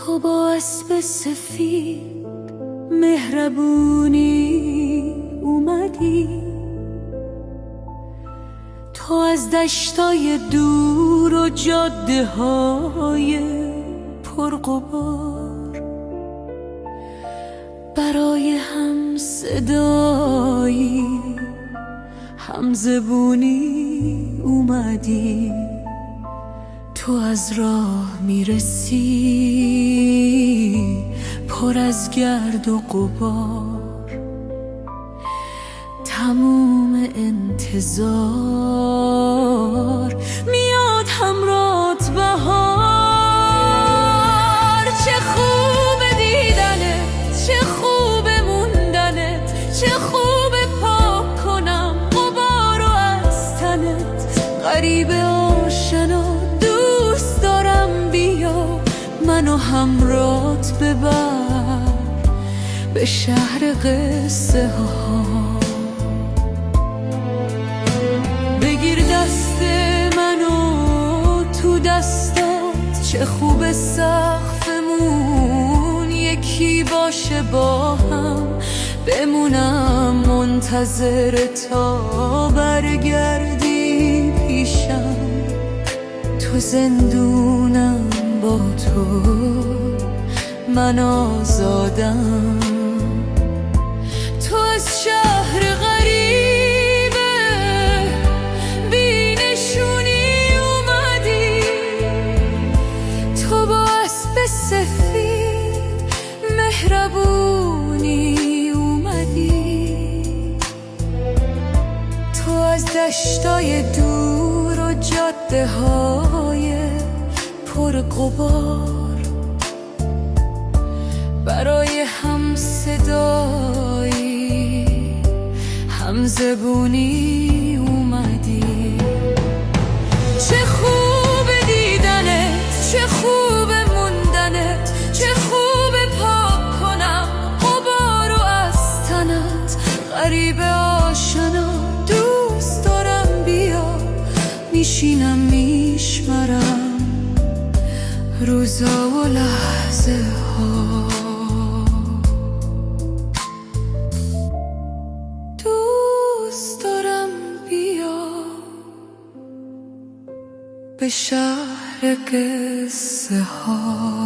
تو با اسب سفید مهربونی اومدی، تو از دشتای دور و جاده های پرغبار برای هم صدایی هم زبونی اومدی. تو از راه میرسی پر از گرد و غبار، تموم انتظار میاد همراهت بهار. چه خوب دیدنت، چه خوب موندنت، چه خوب پاک کنم غبار و از تنت. غریب آشنا دوست دارم، بیا منو همراهت ببر به شهر قصه ها. بگیر دست منو تو دستات، چه خوب سقفمون یکی باشه با هم، بمونم منتظر تا برگردی پیشم. تو زندونم با تو، من آزادم. تو از شهر غریبه بی نشونی اومدی، تو با اسب سفید مهربونی اومدی. تو از دشتای دور و جاده های پر غبار برای هم صدایی هم زبونی اومدی. چه خوب دیدنت، چه خوب موندنت، چه خوب پاک کنم غبار و از تنت. غریب آشنا دوست دارم، بیا میشینم میشمرم روزا و لحظه ها. دوست دارم بیا به شهر قصه ها.